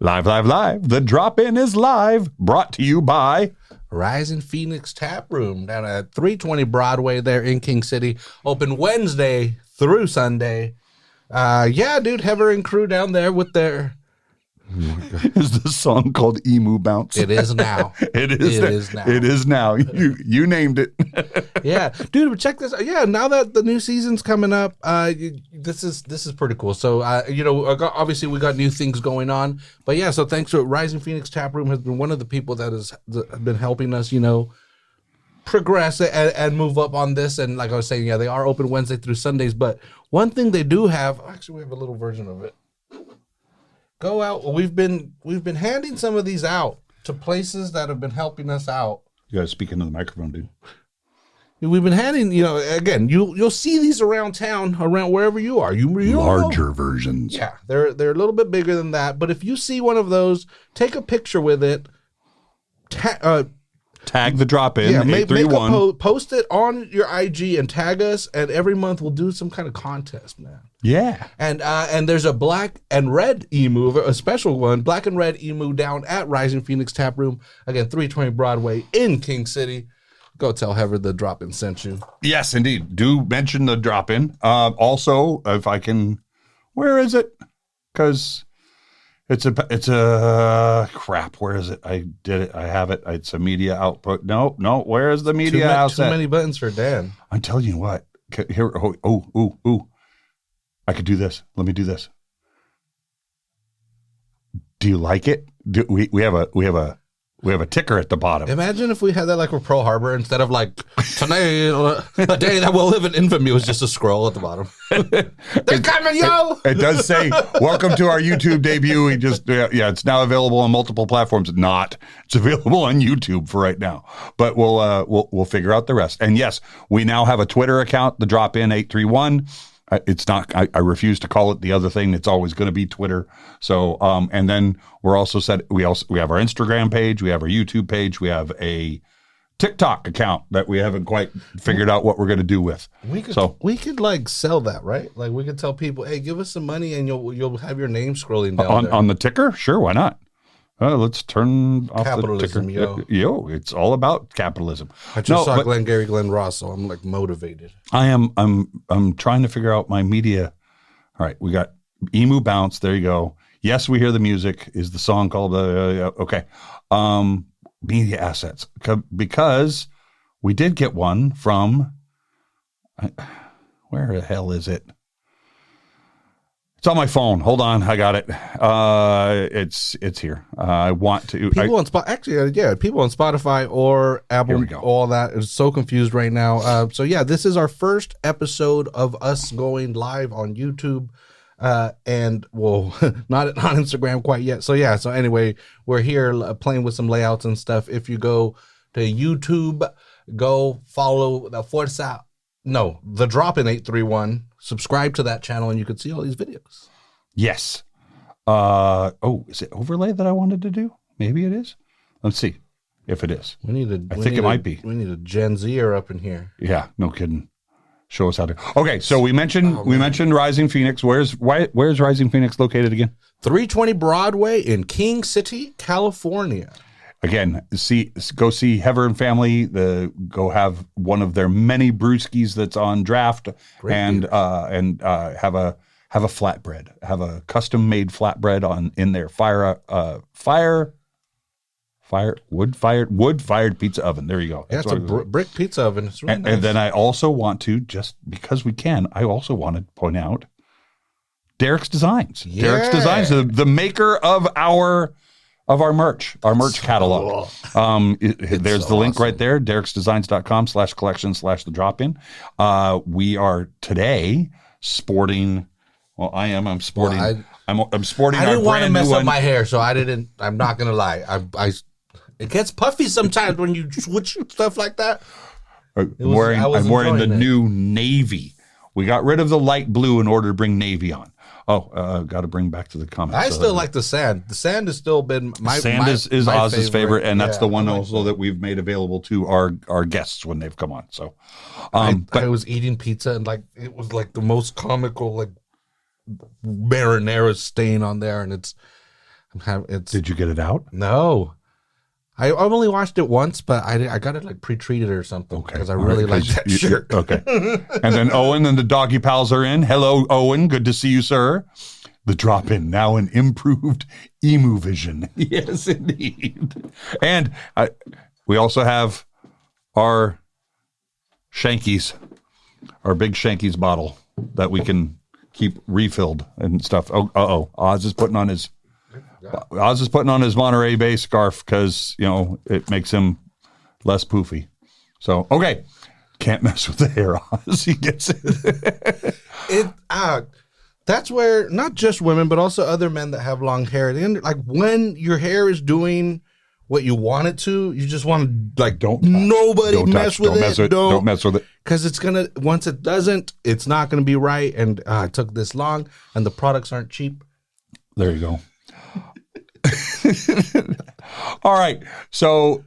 Live, live, live. The drop-in is live. Brought to you by Rising Phoenix Tap Room down at 320 Broadway there in King City. Open Wednesday through Sunday. Yeah, dude, Heather and crew down there with their... Is the song called Emu Bounce? It is now. It is now. It is now. You named it. Yeah, dude, but check this out. Yeah, now that the new season's coming up, this is pretty cool. So, obviously we got new things going on, but yeah. So thanks to Rising Phoenix Tap Room has been one of the people that has been helping us, progress and move up on this. And like I was saying, yeah, they are open Wednesday through Sundays. But one thing they do have, actually, we have a little version of it. Go out. We've been handing some of these out to places that have been helping us out. You got to speak into the microphone, dude. We've been handing, again, you'll see these around town, around wherever you are. You larger versions. Yeah, they're a little bit bigger than that. But if you see one of those, take a picture with it. Tag the drop-in, yeah, 831. Post it on your IG and tag us, and every month we'll do some kind of contest, man. Yeah. And there's a black and red emu, a special one, black and red emu down at Rising Phoenix Tap Room. Again, 320 Broadway in King City. Go tell Heather the drop-in sent you. Yes, indeed. Do mention the drop-in. Also, if I can, where is it? Because... It's a crap. Where is it? I did it. I have it. It's a media output. No. Where is the media outset? Too many buttons for Dan. I'm telling you what. Here. Oh. I could do this. Let me do this. Do you like it? We have a ticker at the bottom. Imagine if we had that like with Pearl Harbor instead of like today, a day that will live in infamy was just a scroll at the bottom. They're coming, yo! It does say, welcome to our YouTube debut. It's now available on multiple platforms. It's available on YouTube for right now. But we'll figure out the rest. And yes, we now have a Twitter account, the Drop-In 831. It's not, I refuse to call it the other thing. It's always going to be Twitter. So, and then we're also we have our Instagram page. We have our YouTube page. We have a TikTok account that we haven't quite figured out what we're going to do with. We could like sell that, right? Like we could tell people, hey, give us some money and you'll have your name scrolling down on the ticker. Sure. Why not? Let's turn off capitalism, the ticker. It's all about capitalism. I just saw Glenn Ross, so I'm like motivated. I'm trying to figure out my media. All right, we got Emu Bounce. There you go. Yes, we hear the music. Is the song called okay? Media assets, because we did get one from. Where the hell is it? It's on my phone. Hold on, I got it. It's here. I want to. People on Spotify or Apple, all that is so confused right now. So yeah, this is our first episode of us going live on YouTube, and well, not on Instagram quite yet. So yeah. So anyway, we're here playing with some layouts and stuff. If you go to YouTube, go follow the Drop-In 831. Subscribe to that channel and you can see all these videos. Yes. Is it overlay that I wanted to do? Maybe it is. Let's see if it is. I think it might be. We need a Gen Zer up in here. Yeah, no kidding. Show us how to. Okay, so we mentioned Rising Phoenix. Where's Rising Phoenix located again? 320 Broadway in King City, California. Again, go see Heather and family. Go have one of their many brewskis that's on draft. Great and have a flatbread. Have a custom made flatbread in their wood fired pizza oven. There you go. That's it's a brick pizza oven. It's really nice. And then I also want to, just because we can, I also want to point out Derek's Designs. Yeah. Derek's Designs, the maker of our merch catalog. Cool. There's the link right there, dereksdesigns.com/collection/the drop-in. We are today sporting, I'm sporting I didn't want to mess up my hair, so I'm not going to lie. It gets puffy sometimes when you switch stuff like that. I'm wearing the new navy. We got rid of the light blue in order to bring navy on. Got to bring back to the comments. I still like the sand. The sand has still been my Oz's favorite, and that's the one also that we've made available to our guests when they've come on. So, I was eating pizza and it was the most comical marinara stain on there, and Did you get it out? No. I've only watched it once, but I got it like pre-treated or something because I really like that shirt. Okay. And then Owen and the doggy pals are in. Hello, Owen. Good to see you, sir. The drop-in, now an improved emu vision. Yes, indeed. And we also have our Shankies, our big Shankies bottle that we can keep refilled and stuff. Oz is putting on his Monterey Bay scarf because, it makes him less poofy. So, okay. Can't mess with the hair, Oz. He gets it. That's where not just women, but also other men that have long hair, like when your hair is doing what you want it to, you just want to don't mess with it. Don't mess with it. Because once it doesn't, it's not going to be right. And it took this long and the products aren't cheap. There you go. All right. So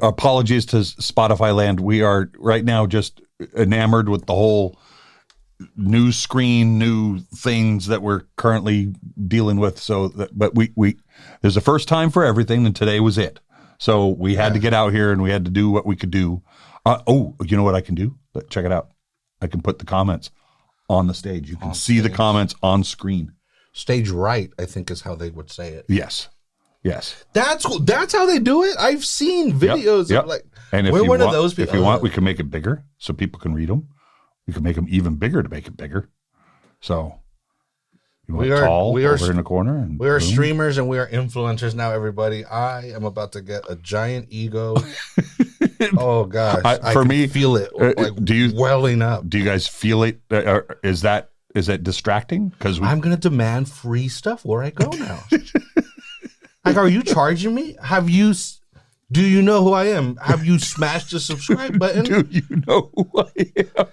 apologies to Spotify land. We are right now just enamored with the whole new screen, new things that we're currently dealing with. But we there's a first time for everything, and today was it. So we had to get out here and we had to do what we could do. You know what I can do? Check it out. I can put the comments on the stage. You can see the comments on screen. Stage right, I think is how they would say it. Yes. That's how they do it. I've seen videos of and if we're you one want, of those people. If you want, we can make it bigger so people can read them. We can make them even bigger to make it bigger. So you want over in the corner. And we are streamers and we are influencers now, everybody. I am about to get a giant ego. Oh gosh, I can feel it welling up. Do you guys feel it? Is that distracting? Because I'm going to demand free stuff where I go now. Are you charging me? Do you know who I am? Have you smashed the subscribe button? Do you know who I am?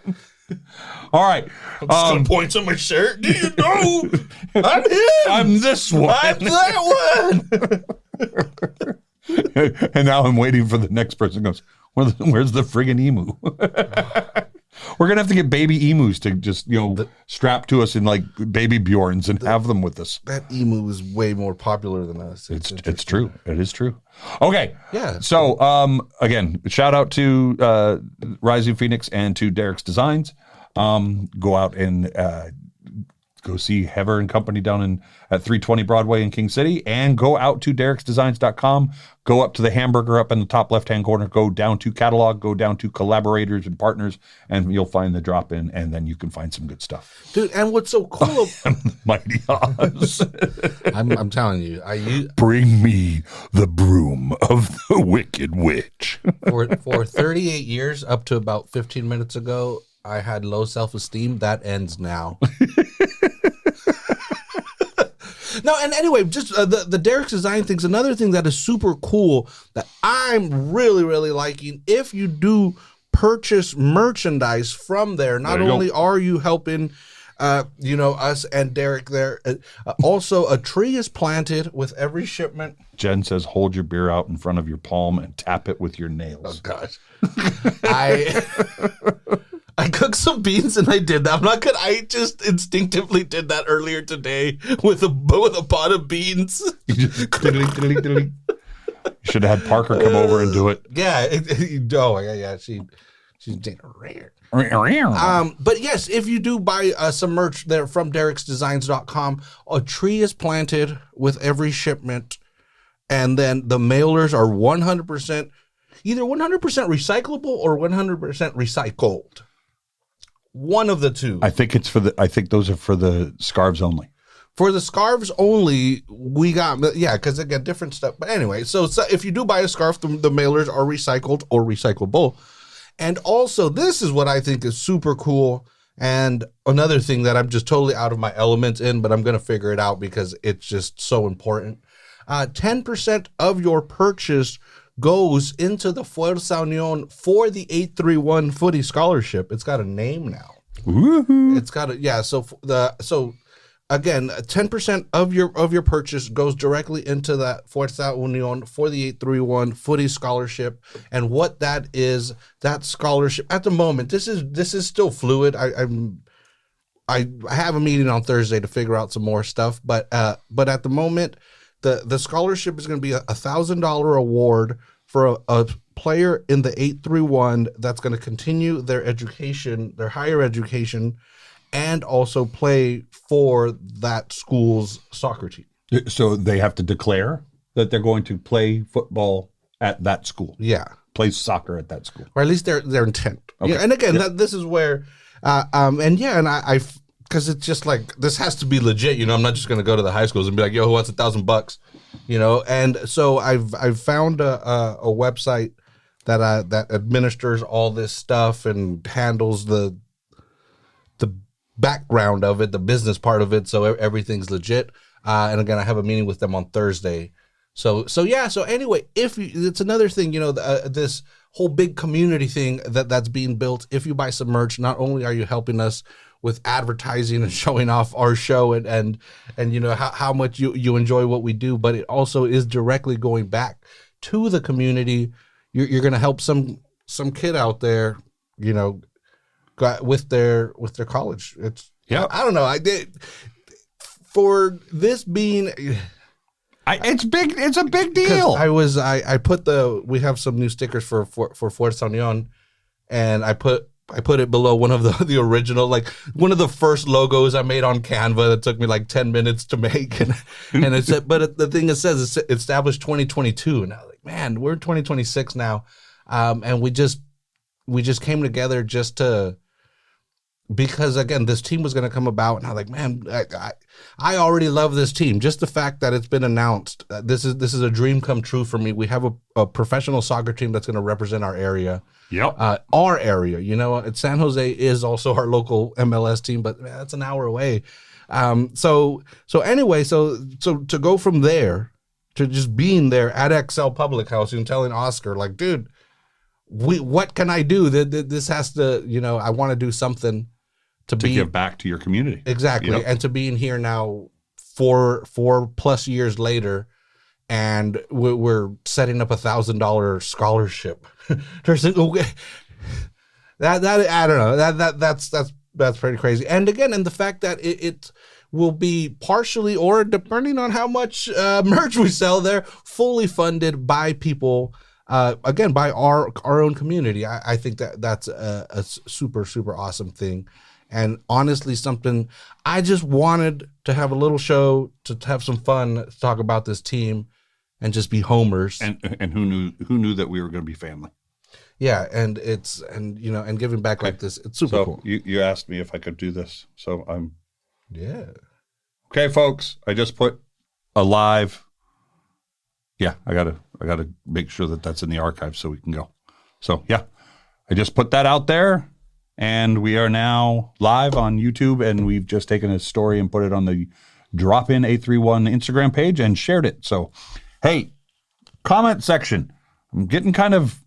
All right. I'm just going to point on my shirt. Do you know? I'm him. I'm this one. I'm that one. And now I'm waiting for the next person goes, where's the friggin' emu? We're going to have to get baby emus to just, strap to us in like baby Bjorns and have them with us. That emu is way more popular than us. It's true. It is true. Okay. Yeah. So, again, shout out to Rising Phoenix and to Derek's Designs. Go out and go see Hever and Company down at 320 Broadway in King City, and go out to Derek'sDesigns.com. Go up to the hamburger up in the top left-hand corner, go down to catalog, go down to collaborators and partners, and you'll find the drop-in, and then you can find some good stuff. Dude, and what's so cool... Mighty Oz. I'm telling you. Bring me the broom of the Wicked Witch. For 38 years, up to about 15 minutes ago, I had low self-esteem. That ends now. No, and anyway, just the Derek's Design thing's another thing that is super cool that I'm really, really liking. If you do purchase merchandise from there, not only are you helping, us and Derek there, also a tree is planted with every shipment. Jen says, hold your beer out in front of your palm and tap it with your nails. Oh, gosh. I cooked some beans and I did that. I just instinctively did that earlier today with a pot of beans. You should have had Parker come over and do it. Yeah. She's rare. But yes, if you do buy some merch there from Derek'sDesigns.com, a tree is planted with every shipment, and then the mailers are 100%, either 100% recyclable or 100% recycled. One of the two. I think those are for the scarves only. For the scarves only, we got, because they get different stuff. But anyway, so if you do buy a scarf, the mailers are recycled or recyclable. And also, this is what I think is super cool. And another thing that I'm just totally out of my element in, but I'm going to figure it out because it's just so important. 10% of your purchase goes into the Fuerza Unión for the 831 Footy Scholarship. It's got a name now. Woohoo. It's got so again, 10% of your purchase goes directly into that Fuerza Unión for the 831 Footy Scholarship. And what that is, that scholarship at the moment, this is still fluid. I have a meeting on Thursday to figure out some more stuff, but at the moment, the scholarship is going to be $1,000 award for a player in the 831 that's going to continue their education, their higher education, and also play for that school's soccer team. So they have to declare that they're going to play football at that school. Yeah. Play soccer at that school. Or at least their intent. Okay. Yeah, and again, this is where, because it's just like, this has to be legit, I'm not just going to go to the high schools and be like, yo, what's $1,000, and so I've found a website that administers all this stuff and handles the background of it, the business part of it, so everything's legit. And again, I have a meeting with them on Thursday. So anyway, it's another thing, this whole big community thing that's being built. If you buy some merch, not only are you helping us with advertising and showing off our show and how much you enjoy what we do, but it also is directly going back to the community. You're going to help some kid out there, with their college. I don't know. I did for this being. It's big. It's a big deal. I put we have some new stickers for Fuerza Unión, and I put it below one of the original, like one of the first logos I made on Canva that took me like 10 minutes to make, and it said, but the thing it says it's established 2022, and I was like, man, we're in 2026 now, and we just came together just to. Because again, this team was going to come about, and I'm like, man, I already love this team. Just the fact that it's been announced, this is a dream come true for me. We have a professional soccer team that's going to represent our area. Yep. Our area. San Jose is also our local MLS team, but man, that's an hour away. So anyway, so to go from there to just being there at Excel Public House and telling Oscar, like, dude, what can I do? This has to, I want to do something. To give back to your community. Exactly. Yep. And to being here now 4+ years later, and we're setting up $1,000 scholarship. That I don't know. That's pretty crazy. And again, and the fact that it will be partially, or depending on how much merch we sell there, fully funded by people, again, by our own community. I think that's a super, super awesome thing. And honestly, something I just wanted to have a little show, to have some fun, to talk about this team, and just be homers. And who knew that we were going to be family? Yeah, and giving back like this, it's super cool. You asked me if I could do this, so I'm. Yeah. Okay, folks, I just put a live. Yeah, I gotta make sure that that's in the archive so we can go. So yeah, I just put that out there. And we are now live on YouTube, and we've just taken a story and put it on the Drop In 831 Instagram page and shared it. So, hey, comment section. I'm getting kind of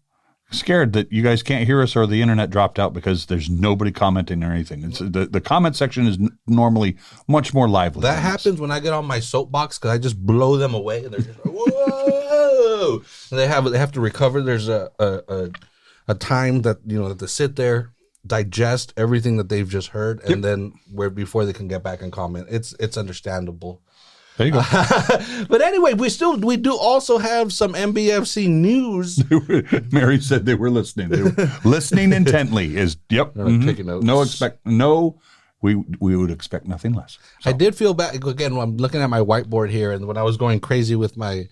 scared that you guys can't hear us or the internet dropped out because there's nobody commenting or anything. It's the comment section is normally much more lively. That happens when I get on my soapbox because I just blow them away, and they're just like, whoa. And they have to recover. There's a time that that they sit there, digest everything that they've just heard, and then before they can get back and comment. It's understandable. There you go. But anyway, we do also have some MBFC news. Mary said they were listening. They were listening intently. Taking notes. We would expect nothing less. So. I did feel bad again. I'm looking at my whiteboard here, and when I was going crazy with my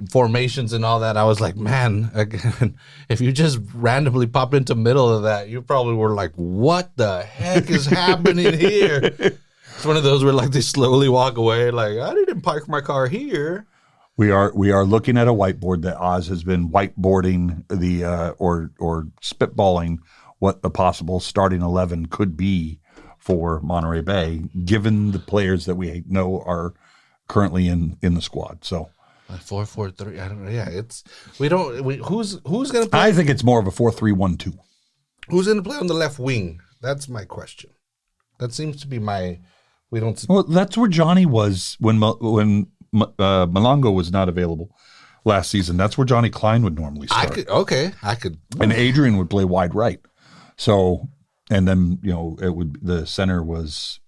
formations and all that, I was like, man, again, if you just randomly pop into middle of that, you probably were like, what the heck is happening here? It's one of those where like they slowly walk away, like, I didn't park my car here. We are looking at a whiteboard that Oz has been whiteboarding or spitballing what the possible starting 11 could be for Monterey Bay, given the players that we know are currently in the squad. So 4-4-3. I don't know. Yeah, who's gonna play? I think it's more of a 4-3-1-2. Who's gonna play on the left wing? That's my question. That seems to be my. We don't. Well, that's where Johnny was when Malongo was not available last season. That's where Johnny Klein would normally start. I could. And Adrian would play wide right. So, and then the center was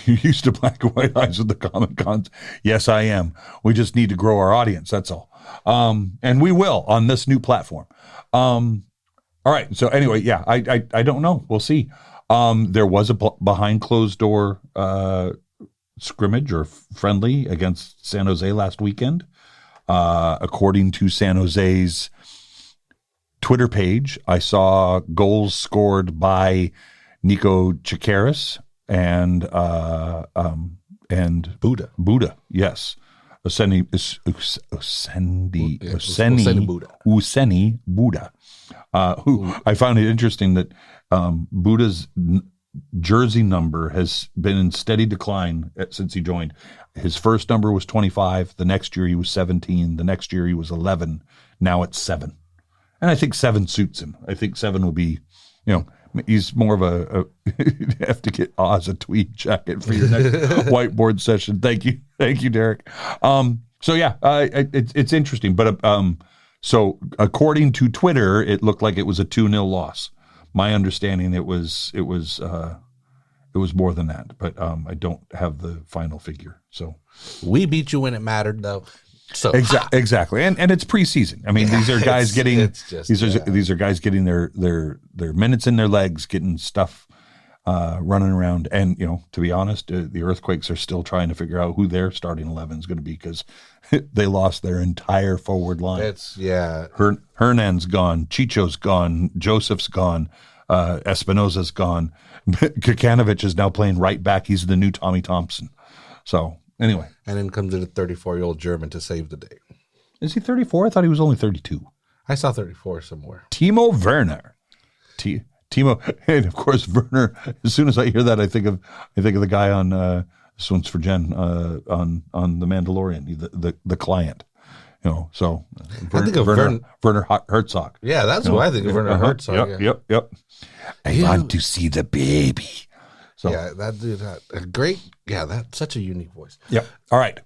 You're used to black and white eyes with the Comic Cons. Yes, I am. We just need to grow our audience. That's all. And we will on this new platform. All right. So anyway, yeah, I don't know. We'll see. There was a behind closed door scrimmage or friendly against San Jose last weekend. According to San Jose's Twitter page, I saw goals scored by Nico Chikaris and Buddha. Yes. Useni Buddha. Who I found it interesting that Buddha's jersey number has been in steady decline since he joined. His first number was 25. The next year he was 17. The next year he was 11. Now it's 7. And I think 7 suits him. I think 7 will be, he's more of a you have to get Oz a tweed jacket for your next whiteboard session. Thank you, Derek. So yeah, it's interesting. But so according to Twitter, it looked like it was a 2-0 loss. My understanding, it was more than that, but I don't have the final figure. So we beat you when it mattered, though. So exactly, and it's preseason. I mean, these are guys getting these are guys getting their minutes in their legs, getting stuff running around. And to be honest, the Earthquakes are still trying to figure out who their starting 11 is going to be because they lost their entire forward line. Hernan's gone, Chicho's gone, Joseph's gone, Espinoza's gone. Kakanovich is now playing right back. He's the new Tommy Thompson. So anyway. And then comes in a 34-year-old German to save the day. Is he 34? I thought he was only 32. I saw 34 somewhere. Timo Werner. Timo, and of course Werner. As soon as I hear that, I think of the guy on this one's for Jen on The Mandalorian, the client. So I think of Werner Herzog. Yeah, that's what I think of Werner Herzog. Yep. I want to see the baby. So yeah, that dude had a great. Yeah, that's such a unique voice. Yep. All right.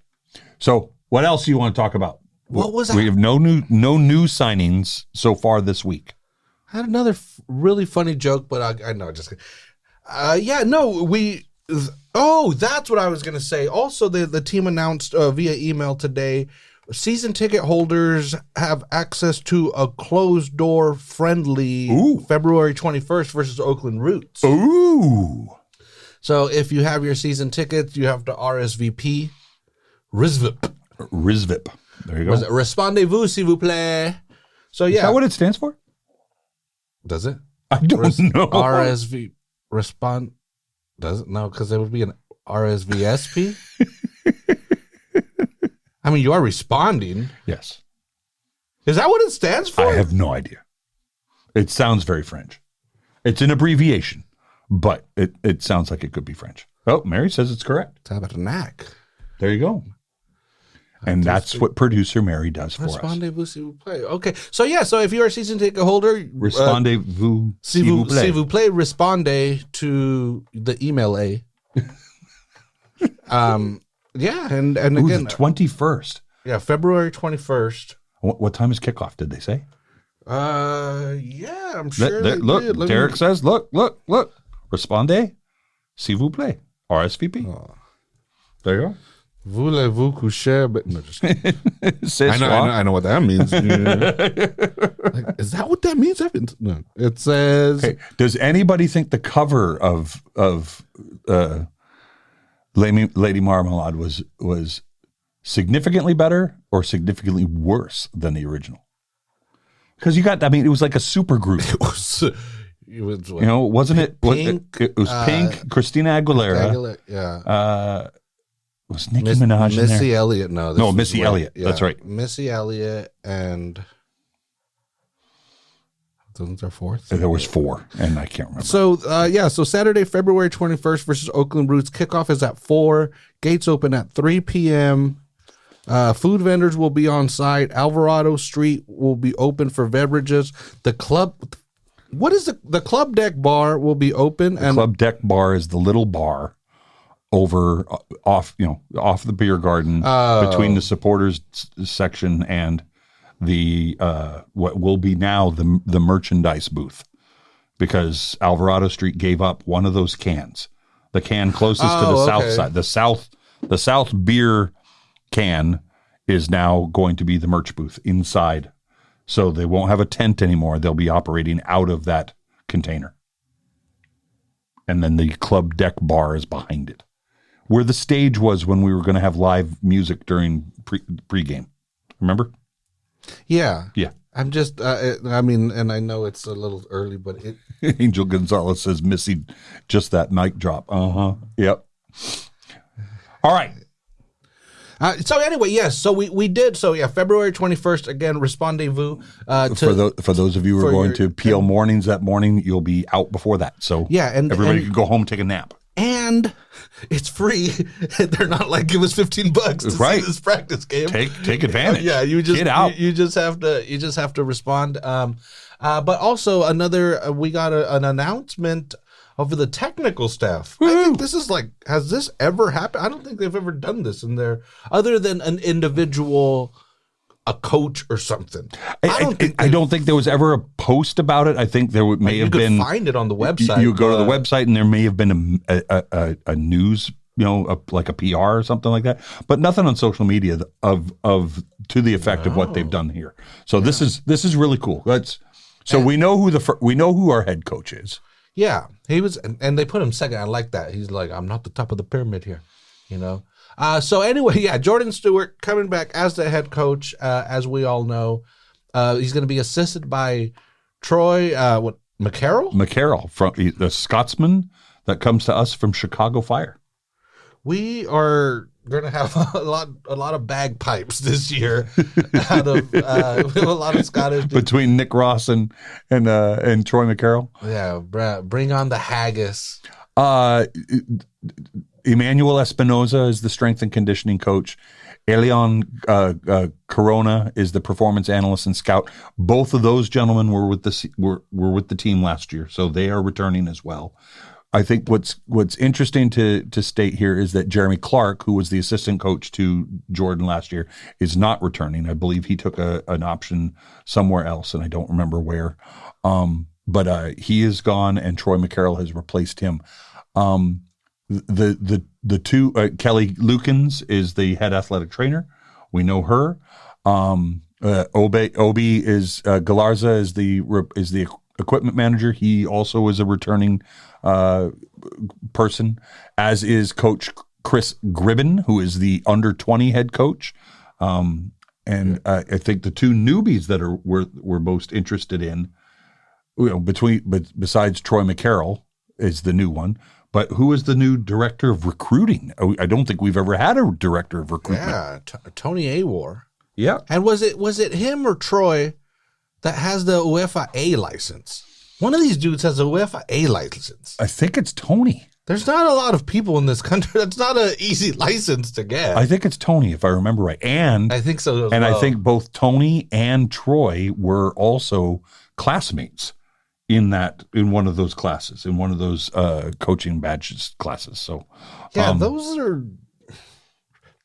So what else do you want to talk about? What was that? We have no new signings so far this week. I had another really funny joke, but I know just. That's what I was gonna say. Also, the team announced via email today. Season ticket holders have access to a closed door friendly February 21st versus Oakland Roots. Ooh. So if you have your season tickets, you have to RSVP. RSVP. There you go. Respondez-vous, s'il vous plaît. So yeah. Is that what it stands for? Does it? I don't know. RSV. Respond. Does it? No, because there would be an RSVSP. I mean, you are responding. Yes. Is that what it stands for? I have no idea. It sounds very French. It's an abbreviation, but it sounds like it could be French. Oh, Mary says it's correct. Tabernacle. There you go. And that's what producer Mary does for us. Respondez-vous, s'il vous plaît. Okay. So yeah, so if you're a season ticket holder, Respondez-vous, s'il vous plaît. S'il vous plaît, respondez to the email A. Yeah, and again, the 21st. Yeah, February 21st. What time is kickoff? Did they say? Yeah, I'm sure. Look, Derek says, look. Respondez, s'il vous plaît. RSVP. Oh. There you go. Voulez-vous coucher? But no, just I know what that means. Like, is that what that means? No, it says. Okay. Does anybody think the cover of Lady Marmalade was significantly better or significantly worse than the original? Because it was like a super group. It was wasn't it? Pink, it was Pink, Christina Aguilera. Yeah. Was Nicki Minaj in there? Missy Elliott. No, Missy Elliott. Yeah. That's right. Missy Elliott and. Those are 4. There was 4, and I can't remember. So, so Saturday, February 21st versus Oakland Roots. Kickoff is at 4. Gates open at 3 p.m. Food vendors will be on site. Alvarado Street will be open for beverages. The club... What is the Club Deck Bar will be open? The Club Deck Bar is the little bar off the beer garden between the supporters section and the what will be now the merchandise booth, because Alvarado Street gave up one of those cans The can closest to the south side. The south beer can is now going to be the merch booth inside. So they won't have a tent anymore. They'll be operating out of that container. And then the club deck bar is behind it, where the stage was when we were going to have live music during pregame. Remember? Yeah. Yeah. I'm just, I mean, and I know it's a little early, but it. Angel Gonzalez says, Missy, just that mic drop. Yep. All right. So anyway, yes. So we did. So yeah, February 21st again. Respondezvous. For those of you who are going to PL mornings that morning, you'll be out before that. So yeah, and everybody can go home, take a nap, and it's free. They're not like give us $15 to see this practice game. Take advantage. Yeah, you just get out. You just have to respond. But also we got an announcement of the technical staff. Woo-hoo. I think this is like, has this ever happened? I don't think they've ever done this in there, other than an individual, a coach or something. I don't think there was ever a post about it. I think there may have been. You could find it on the website. You go to the website and there may have been a news, like a PR or something like that, but nothing on social media of to the effect of what they've done here. So this is really cool. We know who our head coach is. Yeah, he was, and they put him second. I like that. He's like, I'm not the top of the pyramid here, So anyway, yeah, Jordan Stewart coming back as the head coach, as we all know. He's going to be assisted by Troy, McCarroll? McCarroll, from the Scotsman that comes to us from Chicago Fire. We are going to have a lot of bagpipes this year. Out of we have a lot of Scottish between Nick Ross and Troy McCarroll. Yeah, bring on the haggis. Emmanuel Espinoza is the strength and conditioning coach. Elion Corona is the performance analyst and scout. Both of those gentlemen were with the team last year, so they are returning as well. I think what's interesting to state here is that Jeremy Clark, who was the assistant coach to Jordan last year, is not returning. I believe he took an option somewhere else, and I don't remember where. But he is gone, and Troy McCarroll has replaced him. The two Kelly Lukens is the head athletic trainer. We know her. Obi is Galarza is the equipment manager. He also is a returning person, as is Coach Chris Gribben, who is the under-20 head coach. I think the two newbies that we're most interested in, besides Troy McCarroll is the new one. But who is the new director of recruiting? I don't think we've ever had a director of recruitment. Yeah, Tony Awar. Yeah. And was it him or Troy that has the UEFA A license? One of these dudes has a UEFA A license. I think it's Tony. There's not a lot of people in this country. That's not an easy license to get. I think it's Tony, if I remember right. And I think so as and well. I think both Tony and Troy were also classmates in one of those classes, in one of those coaching badges classes. So yeah,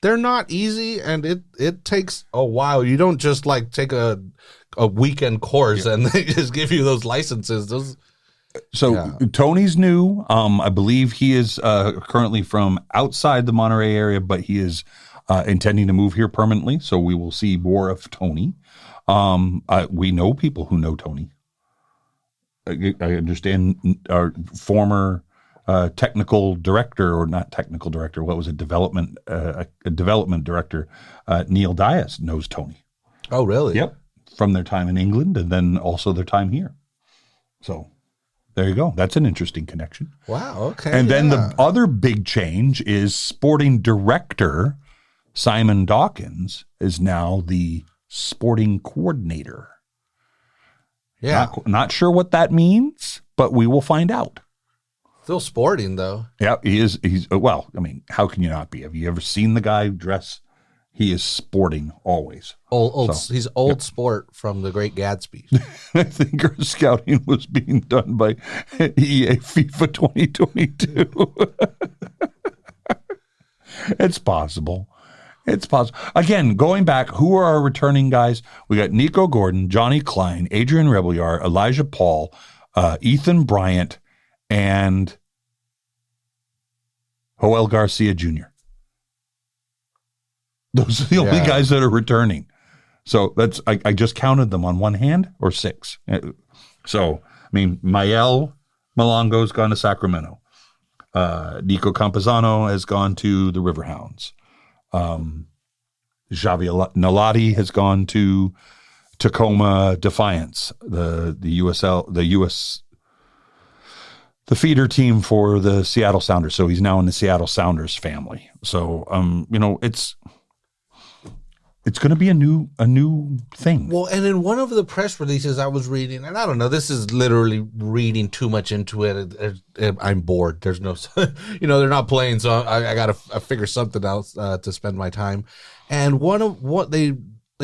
they're not easy, and it takes a while. You don't just like take a weekend course and they just give you those licenses. Tony's new. I believe he is currently from outside the Monterey area, but he is intending to move here permanently. So we will see more of Tony. We know people who know Tony. I understand our former technical director, or not technical director, what was it, development director, Neil Dias knows Tony. Oh, really? Yep. From their time in England and then also their time here. So there you go. That's an interesting connection. Wow. Okay. And then the other big change is sporting director Simon Dawkins is now the sporting coordinator. Yeah. Not sure what that means, but we will find out. Still sporting, though. Yeah, he is. Well, I mean, how can you not be? Have you ever seen the guy dress? He is sporting always. He's old sport from The Great Gatsby. I think our scouting was being done by EA FIFA 2022. It's possible. It's possible. Again, going back, who are our returning guys? We got Nico Gordon, Johnny Klein, Adrian Rebelliar, Elijah Paul, Ethan Bryant, and Joel Garcia Jr. Those are the only guys that are returning. So that's I just counted them on one hand, or 6. So, I mean, Mael Malongo's gone to Sacramento. Nico Campazano has gone to the Riverhounds. Javi Nalati has gone to Tacoma Defiance, the feeder team for the Seattle Sounders. So he's now in the Seattle Sounders family. So, it's going to be a new thing. Well, and in one of the press releases I was reading, and I don't know, this is literally reading too much into it. I'm bored. There's no, they're not playing, so I got to figure something else to spend my time. And one of what they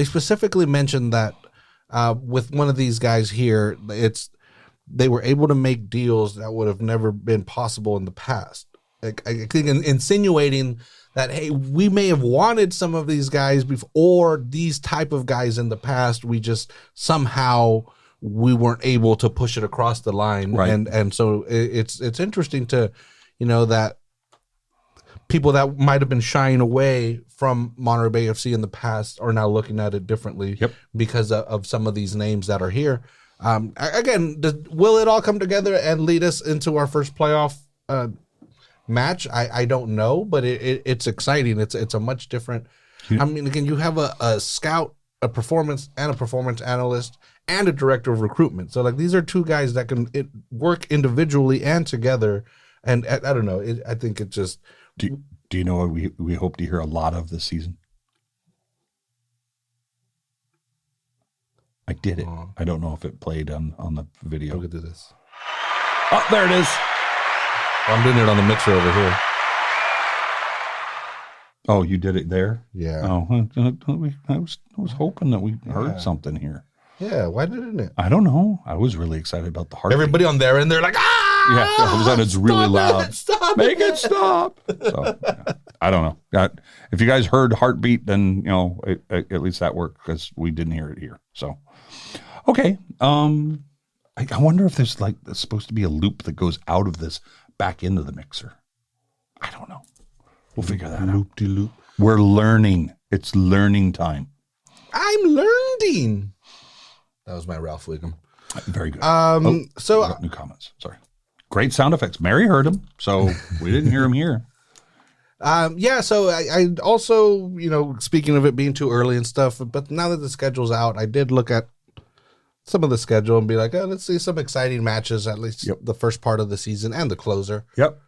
specifically mentioned that with one of these guys here, they were able to make deals that would have never been possible in the past. Like, I think insinuating that, hey, we may have wanted some of these guys before, or these type of guys in the past. We just somehow we weren't able to push it across the line, right. and so it's interesting to, that people that might have been shying away from Monterey Bay FC in the past are now looking at it differently because of some of these names that are here. Again, will it all come together and lead us into our first playoff match? I don't know, but it's exciting. It's a much different. I mean, again, you have a scout, a performance analyst, and a director of recruitment. So, like, these are two guys that can work individually and together. And I don't know. I think it just. Do you know what we hope to hear a lot of this season? I did it. I don't know if it played on the video. Look at this. Oh, there it is. I'm doing it on the mixer over here. Oh, you did it there? Yeah. Oh, I was hoping that we heard something here. Yeah, why didn't it? I don't know. I was really excited about the heartbeat. Everybody on there, and they're like, ah! Yeah, all of a sudden it's really loud. Make it stop. So, I don't know. If you guys heard heartbeat, then, at least that worked, because we didn't hear it here. So, okay. I wonder if there's supposed to be a loop that goes out of this back into the mixer. I don't know. We'll figure that out. Loop-de-loop. We're learning. It's learning time. I'm learning. That was my Ralph Wiggum. Very good. So new comments. Sorry. Great sound effects. Mary heard them, so we didn't hear them here. So I also, speaking of it being too early and stuff, but now that the schedule's out, I did look at some of the schedule and be like, oh, let's see some exciting matches, at least the first part of the season and the closer. Yep.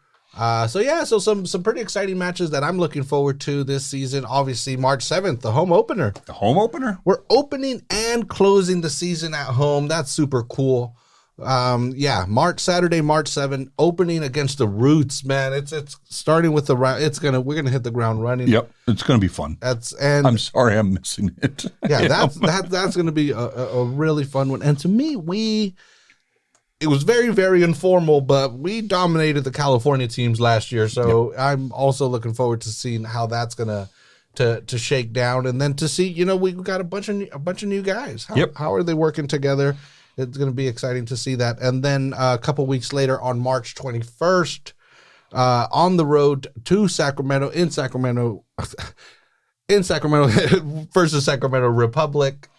So some pretty exciting matches that I'm looking forward to this season. Obviously, March 7th, the home opener. The home opener? We're opening and closing the season at home. That's super cool. Saturday, March 7th, opening against the Roots, man. It's starting with we're gonna hit the ground running. Yep, it's gonna be fun. I'm sorry I'm missing it. Yeah, that's gonna be a really fun one. And to me, it was very, very informal, but we dominated the California teams last year. So I'm also looking forward to seeing how that's gonna to shake down, and then to see, we've got a bunch of new guys. How are they working together? It's going to be exciting to see that. And then a couple weeks later, on March 21st, on the road to Sacramento, in Sacramento versus Sacramento Republic.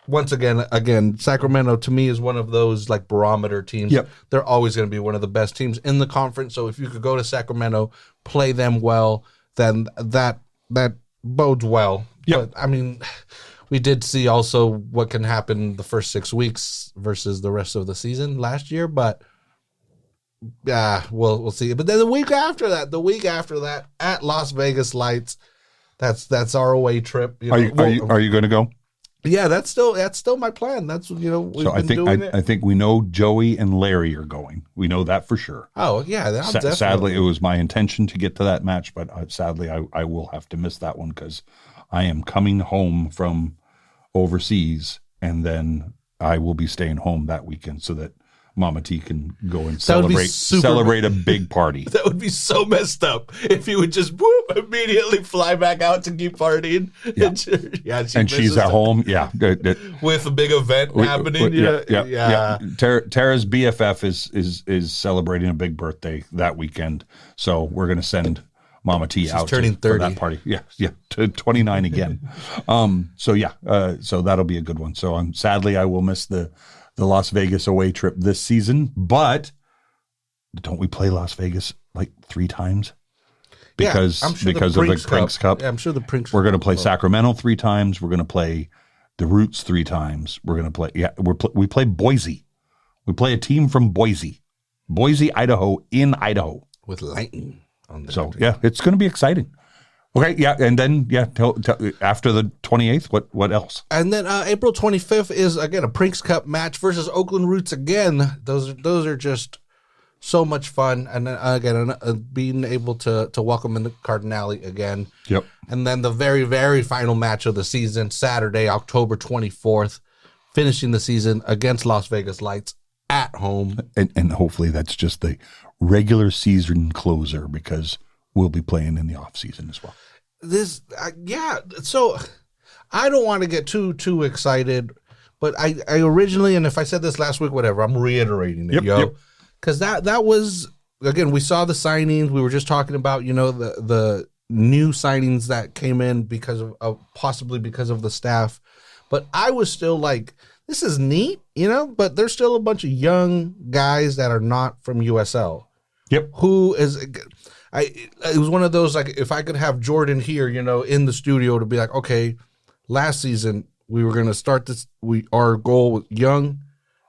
Once again, Sacramento to me is one of those like barometer teams. Yep. They're always going to be one of the best teams in the conference. So if you could go to Sacramento, play them well, then that bodes well. Yep. But I mean, we did see also what can happen the first 6 weeks versus the rest of the season last year, but we'll see. But then the week after that at Las Vegas Lights, that's our away trip. Are you going to go? Yeah, that's still my plan. That's we've been doing it. I think we know Joey and Larry are going. We know that for sure. Oh yeah, definitely. Sadly, it was my intention to get to that match, but sadly, I will have to miss that one because I am coming home from overseas, and then I will be staying home that weekend so that Mama T can go and celebrate a big party. That would be so messed up if you would just immediately fly back out to keep partying. Yeah. And she's at home. Yeah. With a big event happening. Yeah. Tara's BFF is celebrating a big birthday that weekend. So we're going to send Mama T She's out turning for 30. that party. Yeah, to 29 again. So that'll be a good one. So sadly I will miss the Las Vegas away trip this season, but don't we play Las Vegas like 3 times? Because I'm sure because of the Prinks Cup. Yeah, I'm sure the Prinks. We're going to play Sacramento 3 times. We're going to play the Roots 3 times. We're going to play. Yeah, we play Boise. We play a team from Boise, Idaho, in Idaho with lightning on there. So yeah, it's going to be exciting. Okay, yeah, and then after the 28th, what else? And then April 25th is again a Prinks Cup match versus Oakland Roots again. Those are just so much fun, and then again being able to welcome in the Cardinale again. Yep. And then the very, very final match of the season, Saturday, October 24th, finishing the season against Las Vegas Lights at home. And hopefully that's just the regular season closer, because we'll be playing in the off season as well. So I don't want to get too excited, but I originally, and if I said this last week, whatever, I'm reiterating it, Yep. Because that was, again, we saw the signings. We were just talking about, the new signings that came in because of possibly because of the staff. But I was still like, this is neat, but there's still a bunch of young guys that are not from USL. Yep. Who is, it was one of those, like, if I could have Jordan here, in the studio to be like, okay, last season we were going to start this. Our goal was young,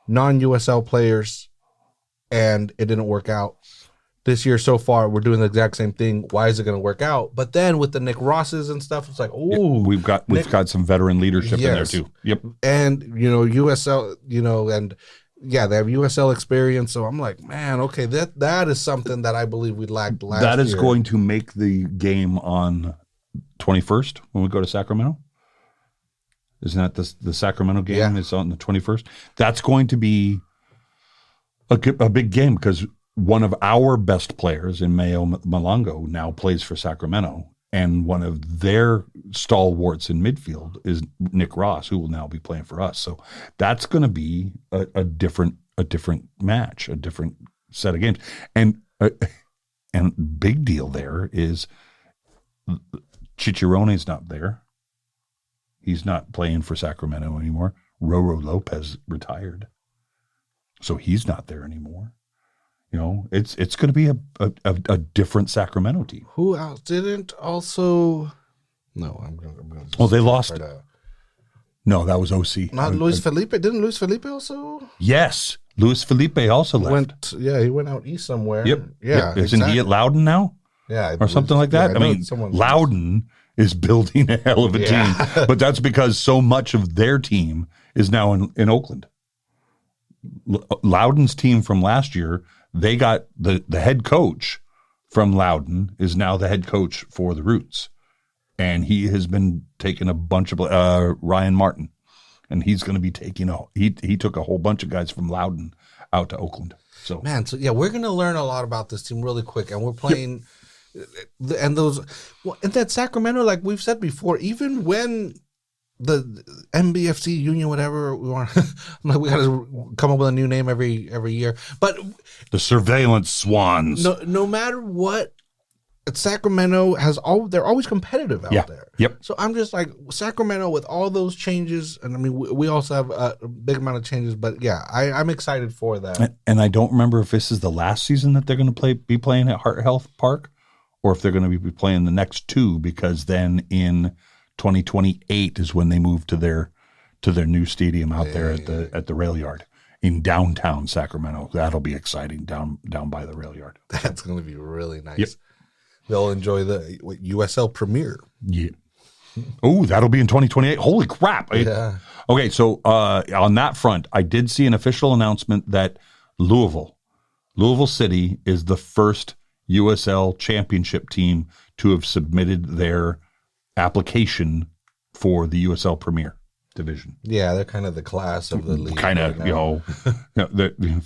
non-USL players, and it didn't work out. This year so far, we're doing the exact same thing. Why is it going to work out? But then with the Nick Rosses and stuff, it's like, oh, we've got some veteran leadership in there too. Yep. And USL, and yeah, they have USL experience. So I'm like, man, okay, that is something that I believe we lacked last year. That is going to make the game on 21st when we go to Sacramento. Isn't that the Sacramento game is on the 21st? That's going to be a big game, because one of our best players in Mayo Malongo now plays for Sacramento, and one of their stalwarts in midfield is Nick Ross, who will now be playing for us. So that's going to be a different match, a different set of games, and big deal there is Cicerone's not there. He's not playing for Sacramento anymore. Roro Lopez retired, so he's not there anymore. It's going to be a different Sacramento team. Who else didn't also? No, I'm going to. Well, they lost. No, that was OC. Not Luis Felipe. Didn't Luis Felipe also? Yes, Luis Felipe also left. He went out east somewhere. Yep. Yeah. Yep. Isn't he at Loudon now? Yeah, or something like that. Yeah, I mean, Loudon is building a hell of a team, but that's because so much of their team is now in Oakland. Loudon's team from last year, they got the head coach from Loudon is now the head coach for the Roots, and he has been taking a bunch of Ryan Martin, and he's going to be taking he took a whole bunch of guys from Loudon out to Oakland. So we're going to learn a lot about this team really quick, and we're playing. And and that Sacramento, like we've said before, even when the MBFC Union, whatever we want, we got to come up with a new name every year. But the Surveillance Swans, no matter what, Sacramento they're always competitive out there. Yep. So I'm just like, Sacramento with all those changes, and I mean we also have a big amount of changes, but yeah, I'm excited for that. And I don't remember if this is the last season that they're going to be playing at Heart Health Park, or if they're going to be playing the next 2, because then in 2028 is when they move to their new stadium out there at the rail yard in downtown Sacramento. That'll be exciting down by the rail yard. That's going to be really nice. Yep. They'll enjoy the USL premiere. Yeah. Oh, that'll be in 2028. Holy crap. Yeah. Okay, so on that front, I did see an official announcement that Louisville City is the first USL championship team to have submitted their application for the USL Premier Division. Yeah, they're kind of the class of the league. Kind of, the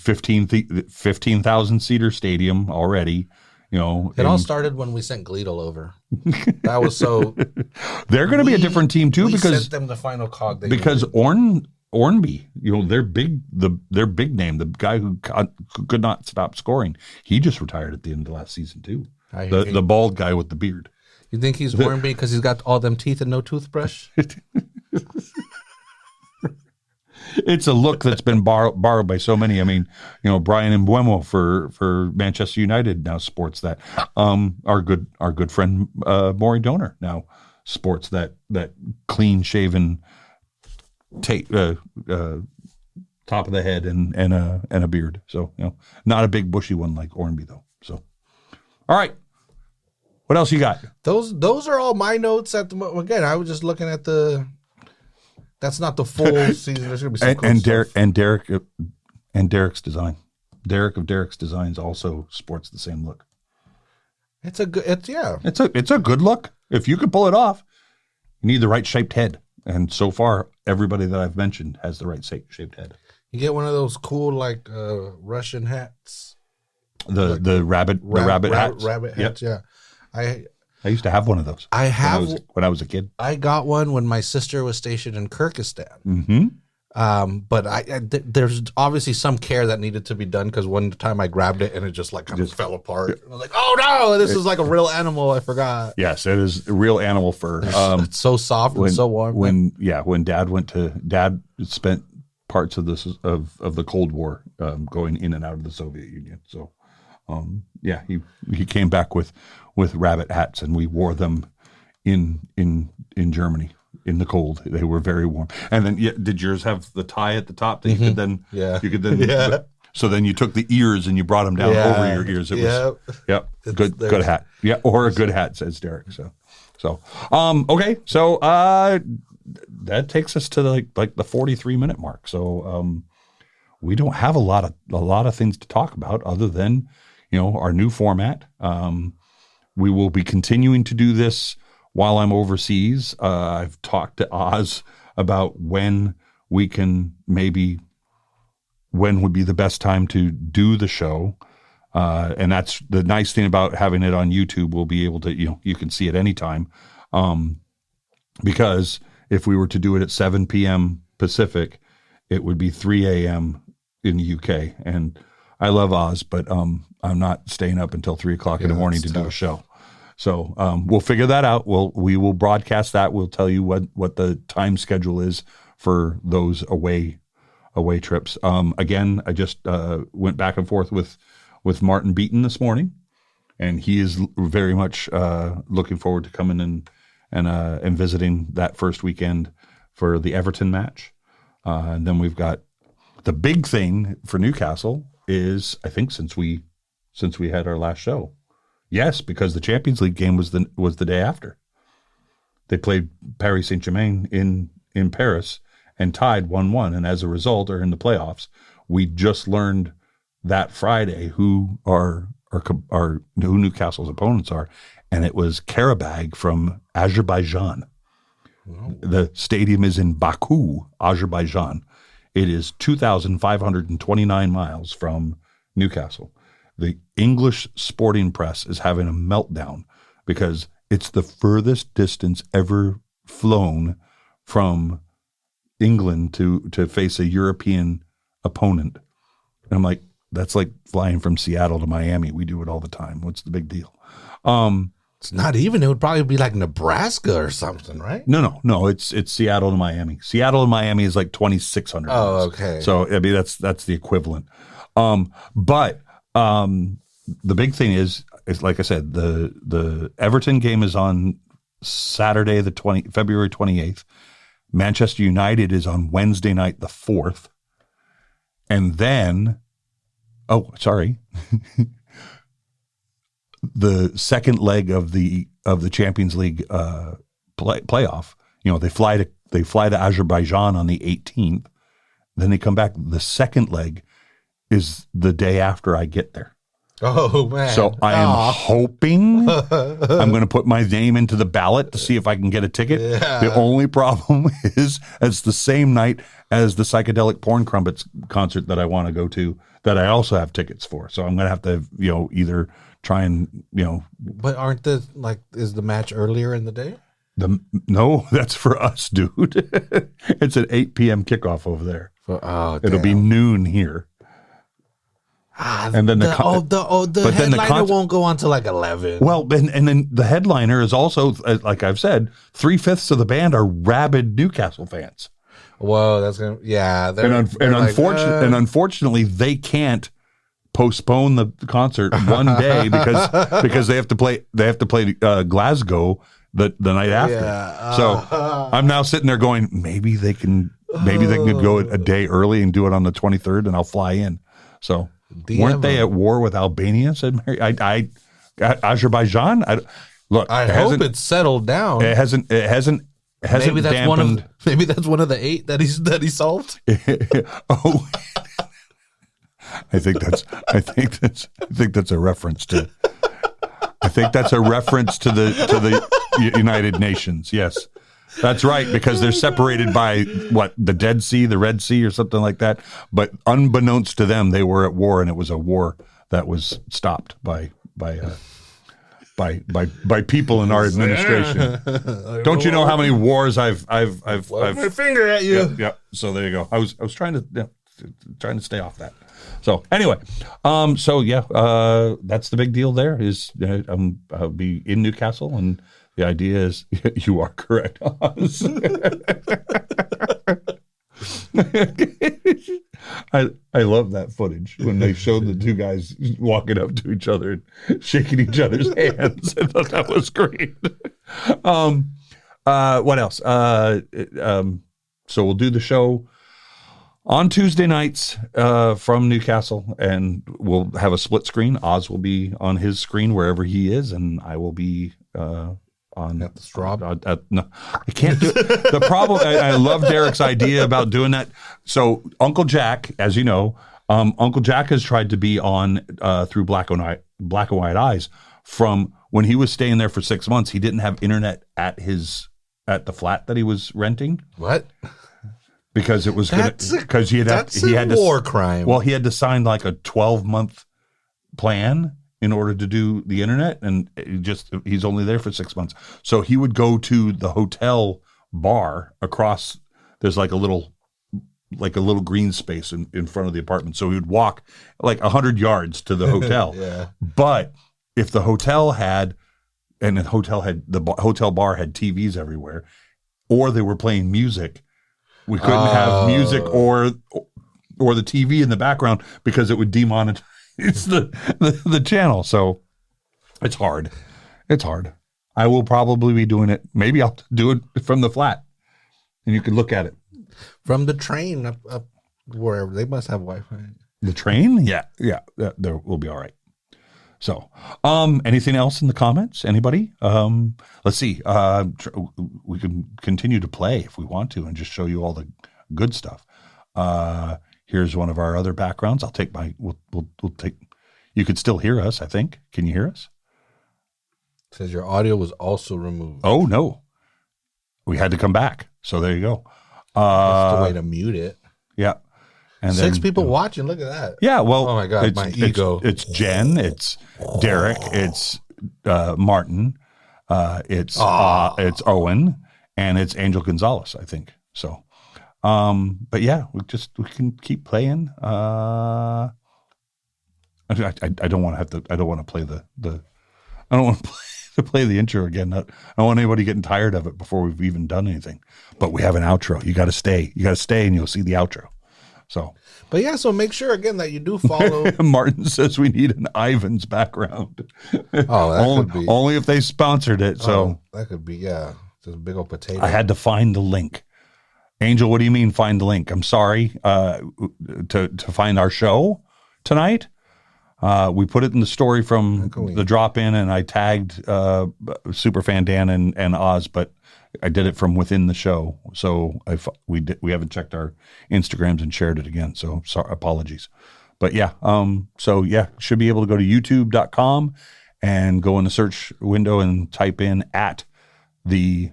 15,000 seater stadium already. It all started when we sent Gleedle over. That was so. They're going to be a different team too, because sent them the final cog. Because Ornby, their big name, the guy who could not stop scoring, he just retired at the end of last season too. The bald guy with the beard. You think he's Hornby because he's got all them teeth and no toothbrush? It's a look that's been borrowed by so many. I mean, Brian Mbuemo for Manchester United now sports that. Our good friend Maury Donor now sports that clean shaven top of the head and a beard. So not a big bushy one like Hornby though. So all right. What else you got? Those are all my notes at the moment. Again, I was just looking at that's not the full season. There's gonna be some cool stuff. Derek's design. Derek of Derek's Designs also sports the same look. It's a good look. If you could pull it off, you need the right shaped head. And so far, everybody that I've mentioned has the right shaped head. You get one of those cool Russian hats. The rabbit hats. Rabbit hats, yep. Yeah. I used to have one of those. When I was a kid. I got one when my sister was stationed in Kyrgyzstan. Mm-hmm. But there's obviously some care that needed to be done because one time I grabbed it and it just fell apart. I was like, oh no, this is like a real animal. I forgot. Yes, it is real animal fur. It's so soft and so warm. When Dad spent parts of the Cold War going in and out of the Soviet Union. So he came back with rabbit hats and we wore them in Germany. In the cold, they were very warm. And then, did yours have the tie at the top that you could then? Yeah. You could then. Yeah. So then you took the ears and you brought them down over your ears. It was. Yep. Good hat. Yeah. Or a good hat, says Derek. So okay. So that takes us to like the 43-minute mark. So we don't have a lot of things to talk about other than our new format. We will be continuing to do this while I'm overseas. I've talked to Oz about when would be the best time to do the show. And that's the nice thing about having it on YouTube. We'll be able to, you can see it anytime. Because if we were to do it at 7 p.m. Pacific, it would be 3 a.m. in the UK. And I love Oz, but I'm not staying up until 3 o'clock in the morning to do a show. So we'll figure that out. We will broadcast that. We'll tell you what the time schedule is for those away trips. Again, I just went back and forth with Martin Beaton this morning, and he is very much looking forward to coming and visiting that first weekend for the Everton match. And then we've got the big thing for Newcastle is, I think since we had our last show. Yes, because the Champions League game was the day after. They played Paris Saint-Germain in Paris and tied 1-1, and as a result are in the playoffs. We just learned that Friday who Newcastle's opponents are, and it was Karabag from Azerbaijan. Wow. The stadium is in Baku, Azerbaijan. It is 2,529 miles from Newcastle. The English sporting press is having a meltdown because it's the furthest distance ever flown from England to face a European opponent. And I'm like, that's like flying from Seattle to Miami. We do it all the time. What's the big deal? It's not even. It would probably be like Nebraska or something, right? No. It's Seattle to Miami. Seattle to Miami is like 2,600 miles. Oh, okay. So I mean that's the equivalent. But the big thing is like I said, the Everton game is on Saturday, February 28th. Manchester United is on Wednesday night, the 4th. And then, the second leg of the Champions League playoff. They fly to Azerbaijan on the 18th. Then they come back. The second leg is the day after I get there. Oh, man. So I am hoping I'm going to put my name into the ballot to see if I can get a ticket. Yeah. The only problem is it's the same night as the Psychedelic Porn Crumpets concert that I want to go to that I also have tickets for. So I'm going to have to, either try and, But is the match earlier in the day? No, that's for us, dude. It's an 8 p.m. kickoff over there. It'll be noon here. And then the but then headliner won't go on to like 11. Well, and then the headliner is also, like I've said, 3/5 of the band are rabid Newcastle fans. Whoa, that's gonna And unfortunately, they can't postpone the concert one day because they have to play Glasgow the night after. Yeah. So I'm now sitting there going, maybe they can go a day early and do it on the 23rd, and I'll fly in. So weren't they at war with Albania? Said Mary. I Azerbaijan. I hope it's settled down. It hasn't. Maybe that's dampened. Maybe that's one of the 8 that he solved. Oh. I think that's a reference to. I think that's a reference to the United Nations. Yes, that's right, because they're separated by the Dead Sea, the Red Sea, or something like that. But unbeknownst to them, they were at war, and it was a war that was stopped by people in our administration. Don't you know how many wars I've my finger at you? Yeah. So there you go. I was trying to stay off that. So anyway, that's the big deal. There is I'll be in Newcastle, and the idea is you are correct, Oz. I love that footage when they showed the two guys walking up to each other and shaking each other's hands. I thought that was great. What else? So we'll do the show on Tuesday nights from Newcastle, and we'll have a split screen. Oz will be on his screen wherever he is, and I will be on at the straw. No, I can't do it. The problem, I love Derek's idea about doing that. So Uncle Jack, as you know, Uncle Jack has tried to be on through Black and White Eyes. From when he was staying there for 6 months, he didn't have internet at the flat that he was renting. What? Because it was because he had a war crime. Well, he had to sign like a 12-month plan in order to do the internet, and he's only there for 6 months. So he would go to the hotel bar across. There's like a little green space in front of the apartment. So he would walk like 100 yards to the hotel. Yeah. But if the hotel the hotel bar had TVs everywhere, or they were playing music, we couldn't have music or the TV in the background because it would demonetize the channel. So it's hard. It's hard. I will probably be doing it. Maybe I'll do it from the flat, and you can look at it from the train up wherever. They must have Wi-Fi. The train? Yeah. There will be all right. So, anything else in the comments? Anybody? Let's see. We can continue to play if we want to and just show you all the good stuff. Here's one of our other backgrounds. I'll take we'll take, you could still hear us, I think. Can you hear us? It says your audio was also removed. Oh, no. We had to come back. So there you go. That's the way to mute it. Yeah. And 6 people watching. Look at that. Yeah. Well, oh my God, my ego. It's Jen. It's Derek. It's Martin. It's Owen, and it's Angel Gonzalez, I think. So, but yeah, we can keep playing. I don't want to play I don't want to play the intro again. I don't want anybody getting tired of it before we've even done anything. But we have an outro. You got to stay. And you'll see the outro. So, but yeah, so make sure again that you do follow. Martin says we need an Ivan's background. Oh, that could be only if they sponsored it. So that could be just a big old potato. I had to find the link. Angel, what do you mean find the link? I'm sorry. To find our show tonight. We put it in the story from the drop in, and I tagged Superfan Dan and Oz, but I did it from within the show. So we haven't checked our Instagrams and shared it again. So sorry, apologies. But yeah, should be able to go to youtube.com and go in the search window and type in at the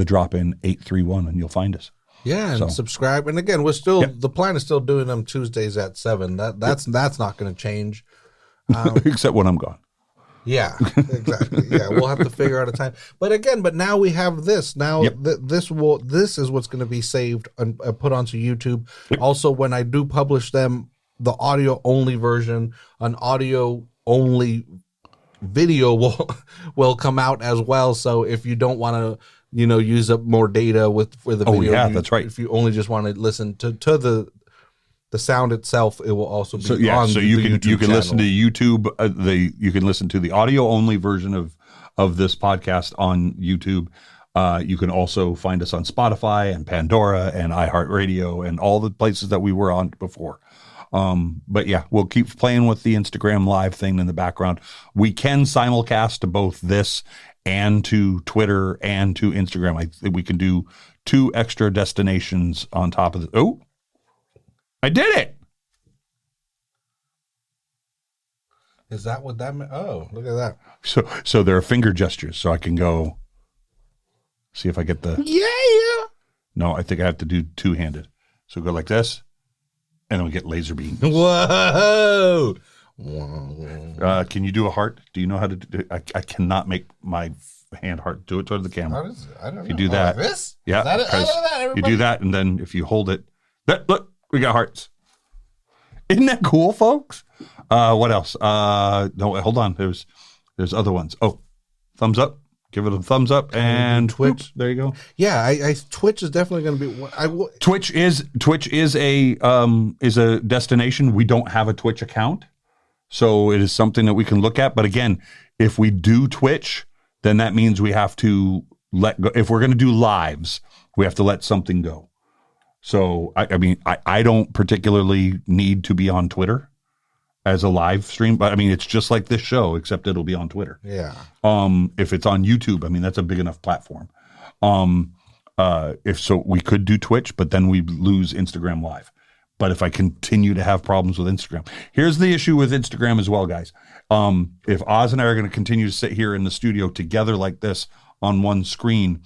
drop in 831 and you'll find us. Yeah, and subscribe. And again, the plan is still doing them Tuesdays at 7. That's not going to change. Except when I'm gone. Yeah, exactly. Yeah, we'll have to figure out a time. But now we have this. Now this is what's going to be saved and put onto YouTube. Yep. Also, when I do publish them the audio only version. An audio only video will come out as well. So if you don't want to, use up more data for the video, that's right. If you only just want to listen to the sound itself, it will also be on so the you YouTube can channel. listen to YouTube. You can listen to the audio only version of this podcast on YouTube. You can also find us on Spotify and Pandora and iHeartRadio and all the places that we were on before. But yeah, we'll keep playing with the Instagram live thing in the background. We can simulcast to both this and to Twitter and to Instagram. We can do 2 extra destinations on top of the. Oh, I did it. Is that what that meant? Oh, look at that. So there are finger gestures. So I can go see if I get the. Yeah. No, I think I have to do 2-handed. So go like this. And then we get laser beams. Whoa! Can you do a heart? Do you know how to do it? I cannot make my hand heart. Do it toward the camera. How does it? I don't know. If you do that. Like this? Yeah. Is that it? I know that, you do that, and then if you hold it. Look, we got hearts. Isn't that cool, folks? What else? No, hold on. There's other ones. Oh, thumbs up. Give it a thumbs up and Twitch. Whoop, there you go. Yeah, I Twitch is definitely going to be. Twitch is a destination. We don't have a Twitch account, so it is something that we can look at. But again, if we do Twitch, then that means we have to let go. If we're going to do lives, we have to let something go. So I don't particularly need to be on Twitter as a live stream, but I mean, it's just like this show, except it'll be on Twitter. Yeah. If it's on YouTube, I mean, that's a big enough platform. If so, we could do Twitch, but then we lose Instagram Live. But if I continue to have problems with Instagram, here's the issue with Instagram as well, guys. If Oz and I are going to continue to sit here in the studio together like this on one screen,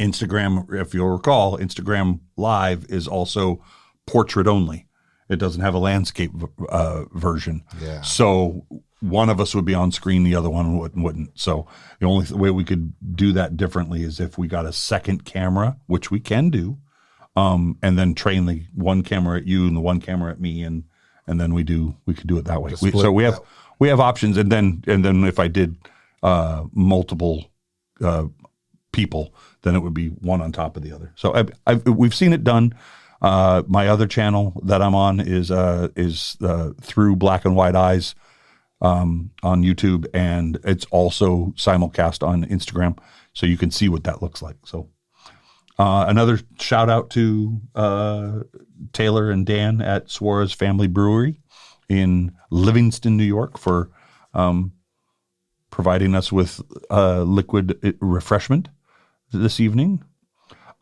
Instagram, if you'll recall, Instagram Live is also portrait only. It doesn't have a landscape version. Yeah. So one of us would be on screen, the other one wouldn't. So the only way we could do that differently is if we got a second camera, which we can do, and then train the one camera at you and the one camera at me, and then we could do it that way. So we have options, and then if I did multiple people, then it would be one on top of the other. So we've seen it done. My other channel that I'm on is Through Black and White Eyes on YouTube, and it's also simulcast on Instagram, so you can see what that looks like. So another shout out to Taylor and Dan at Suarez Family Brewery in Livingston, New York, for providing us with liquid refreshment this evening.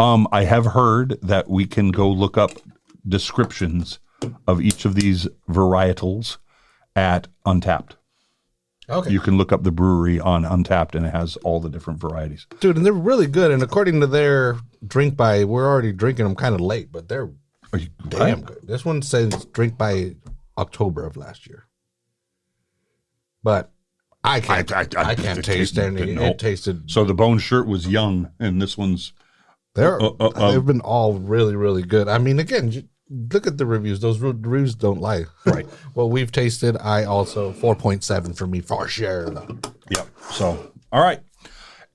I have heard that we can go look up descriptions of each of these varietals at Untapped. Okay. You can look up the brewery on Untapped, and it has all the different varieties. Dude, and they're really good. And according to their drink by, we're already drinking them kind of late, but they're damn good. This one says drink by October of last year. But I can't taste any. No. It tasted. So the Bone Shirt was young, and this one's... They've been all really, really good. I mean, again, look at the reviews. Those reviews don't lie. Right. Well, we've tasted. I also 4.7 for me for sure. Yep. So, all right.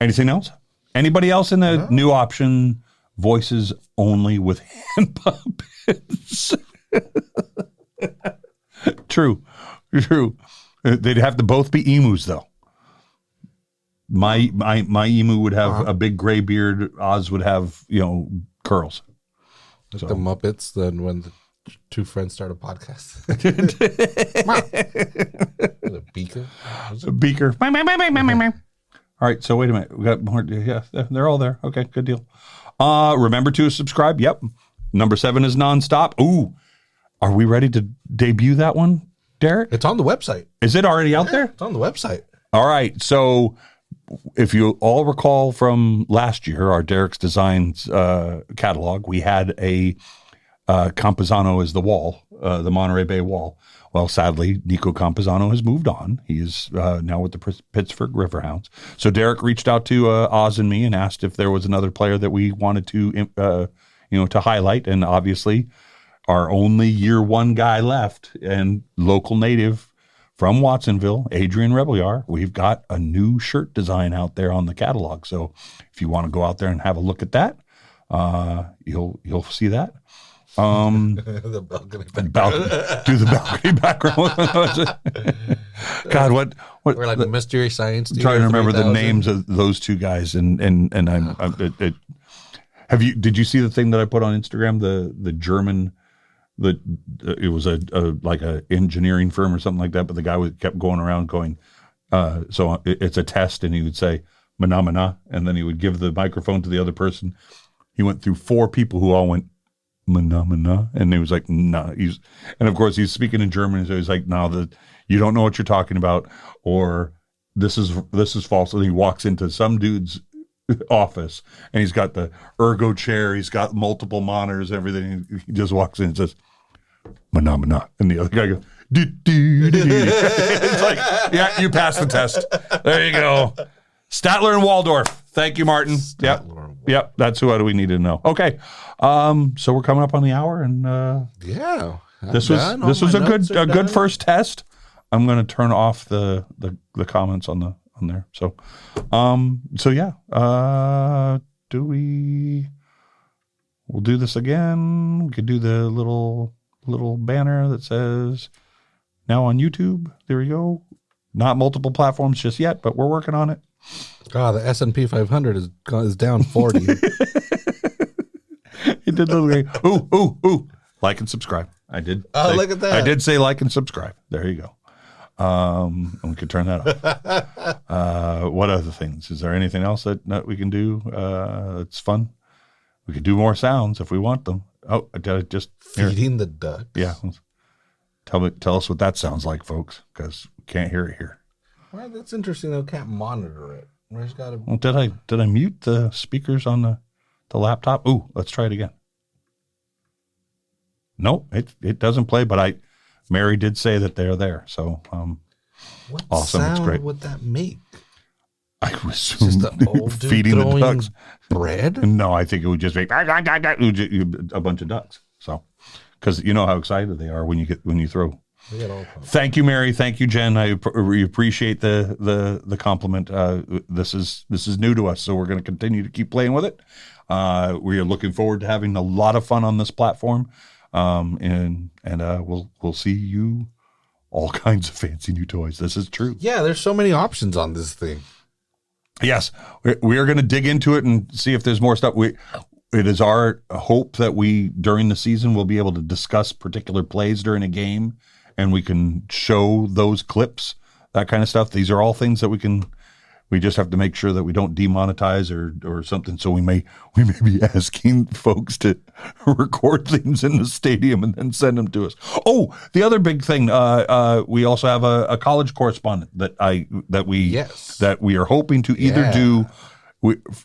Anything else? Anybody else in the new option, voices only with hand puppets? True. They'd have to both be emus, though. My emu would have a big gray beard. Oz would have, curls. Like the Muppets, then when the two friends start a podcast. The beaker. Beaker. All right, so wait a minute. We got more. Yeah, they're all there. Okay, good deal. Remember to subscribe. Yep. Number 7 is nonstop. Ooh, are we ready to debut that one, Derek? It's on the website. Is it already out there? It's on the website. All right, so if you all recall from last year, our Derek's Designs catalog, we had a Campazano as the wall, the Monterey Bay wall. Well, sadly, Nico Campazano has moved on. He is now with the Pittsburgh Riverhounds. So Derek reached out to Oz and me and asked if there was another player that we wanted to, to highlight. And obviously, our only year one guy left and local native from Watsonville, Adrian Rebelliar. We've got a new shirt design out there on the catalog. So if you want to go out there and have a look at that, you'll see that. The balcony Do the balcony background. God, what? We're like the Mystery Science. I'm trying to remember the names of those two guys, and did you see the thing that I put on Instagram? The German, it was a like a engineering firm or something like that, but the guy kept going around going, so it's a test, and he would say "mana mana," and then he would give the microphone to the other person. He went through 4 people who all went "mana mana," and he was like, "Nah." And of course he's speaking in German, so he's like, "No, you don't know what you're talking about," or this is false. And he walks into some dude's office, and he's got the ergo chair, he's got multiple monitors, everything. He just walks in and says, "Mana mana," and the other guy goes, "Dee, dee, dee." It's like, yeah, you passed the test. There you go. Statler and Waldorf. Thank you, Martin. Yep. That's what we need to know. Okay. So we're coming up on the hour, and yeah, this was a good first test. I'm going to turn off the comments on there. So yeah. We'll do this again. We could do the little banner that says now on YouTube. There we go. Not multiple platforms just yet, but we're working on it. God, the S&P 500 is down 40. It did look like, ooh. Like and subscribe. I did. Look at that. I did say like and subscribe. There you go. And we could turn that off. What other things? Is there anything else that we can do? It's fun. We could do more sounds if we want them. Oh, just feeding the ducks. Yeah. Tell us what that sounds like, folks, because we can't hear it here. Well, that's interesting though. Can't monitor it. Well, did I mute the speakers on the laptop? Ooh, let's try it again. Nope, it doesn't play, but Mary did say that they're there. So what awesome. Sound it's great. Would that make? I assume just the old dude feeding the ducks. Bread? No, I think it would just be a bunch of ducks. So, because you know how excited they are when you throw. Thank you, Mary. Thank you, Jen. We appreciate the compliment. This is new to us, so we're going to continue to keep playing with it. We are looking forward to having a lot of fun on this platform, and we'll see you all kinds of fancy new toys. This is true. Yeah, there's so many options on this thing. Yes, we are going to dig into it and see if there's more stuff. It is our hope that we, during the season, will be able to discuss particular plays during a game, and we can show those clips, that kind of stuff. These are all things that we just have to make sure that we don't demonetize or something. So we may be asking folks to record things in the stadium and then send them to us. Oh, the other big thing, we also have a college correspondent that we are hoping to either do.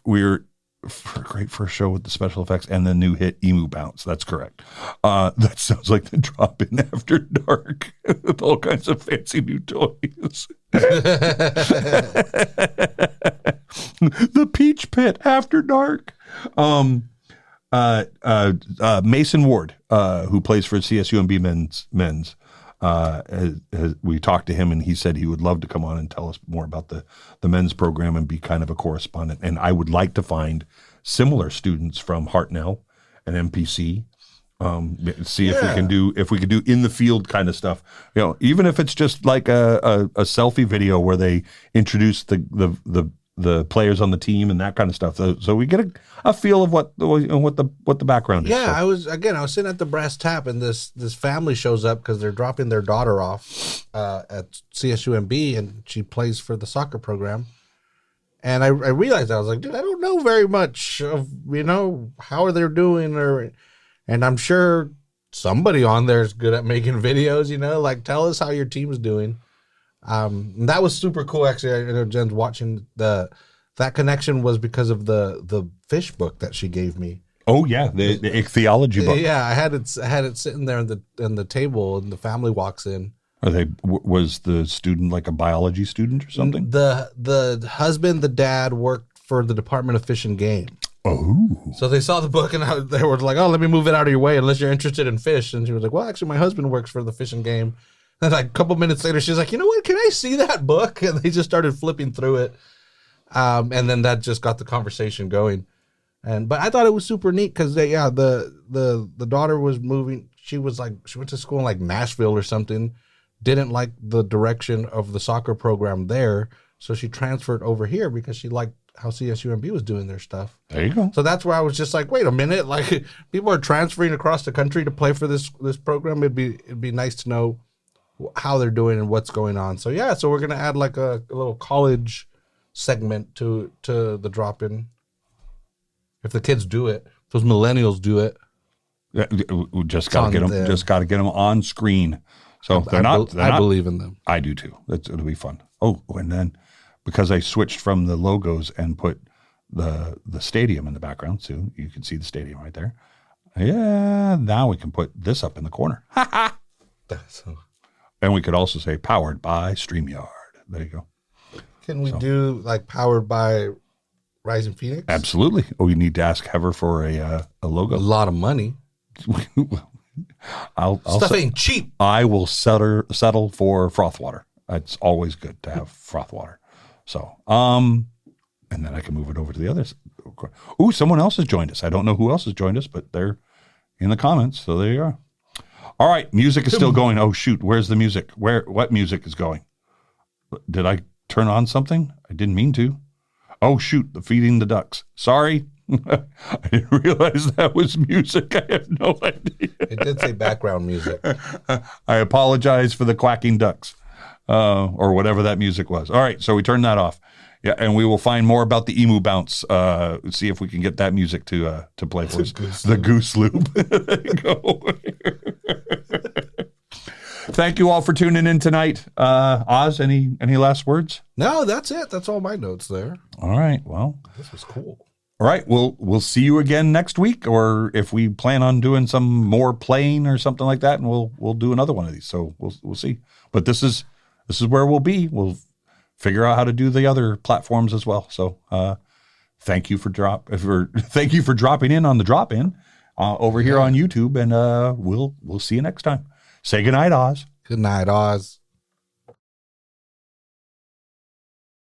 We're for a great first show with the special effects and the new hit Emu Bounce. That's correct. That sounds like the drop in After Dark with all kinds of fancy new toys. The Peach Pit After Dark. Mason Ward, who plays for CSUMB men's. We talked to him, and he said he would love to come on and tell us more about the men's program and be kind of a correspondent. And I would like to find similar students from Hartnell and MPC. See if we can do in the field kind of stuff. You know, even if it's just like a selfie video where they introduce the players on the team and that kind of stuff. So we get a feel of what the background is. Yeah, so. I was sitting at the brass tap, and this family shows up because they're dropping their daughter off at CSUMB, and she plays for the soccer program. And I realized, I was like, dude, I don't know very much of, how are they doing, and I'm sure somebody on there is good at making videos, like tell us how your team is doing. And that was super cool. Actually, I know Jen's watching that connection was because of the fish book that she gave me. Oh yeah, the ichthyology book. Yeah, I had it sitting there in the table, and the family walks in. Was the student like a biology student or something? The husband, the dad worked for the Department of Fish and Game. Oh. So they saw the book and they were like, "Oh, let me move it out of your way unless you're interested in fish." And she was like, "Well, actually, my husband works for the fishing game." And like a couple minutes later, she's like, "You know what? Can I see that book?" And they just started flipping through it, and then that just got the conversation going. But I thought it was super neat because the daughter was moving. She went to school in like Nashville or something. Didn't like the direction of the soccer program there, so she transferred over here because she liked how CSUMB was doing their stuff. There you go. So that's where I was just like, wait a minute, like people are transferring across the country to play for this program. It'd be nice to know how they're doing and what's going on. So yeah, so we're gonna add like a little college segment to the drop in. If the kids do it, if those millennials do it, we just got to get them. Just got to get them on screen. So I believe in them. I do too. It'll be fun. Oh, and then because I switched from the logos and put the stadium in the background, so you can see the stadium right there. Yeah, now we can put this up in the corner. And we could also say powered by StreamYard. There you go. Can we do like powered by Rising Phoenix? Absolutely. Oh, you need to ask Heather for a logo. A lot of money. Stuff ain't cheap. I will settle for froth water. It's always good to have froth water. So, and then I can move it over to the others. Ooh, someone else has joined us. I don't know who else has joined us, but they're in the comments. So there you are. All right. Music is still going. Oh, shoot. Where's the music? What music is going? Did I turn on something? I didn't mean to. Oh, shoot. The feeding the ducks. Sorry. I didn't realize that was music. I have no idea. It did say background music. I apologize for the quacking ducks, or whatever that music was. All right, so we turned that off. Yeah, and we will find more about the emu bounce. See if we can get that music to play for us. The goose loop. There you go. Thank you all for tuning in tonight. Oz, any last words? No, that's it. That's all my notes there. All right. Well, this was cool. All right, we'll see you again next week, or if we plan on doing some more playing or something like that, and we'll do another one of these. So we'll see. But this is where we'll be. We'll figure out how to do the other platforms as well. So thank you for dropping in on the drop in over here on YouTube, and we'll see you next time. Say goodnight, Oz. Good night, Oz.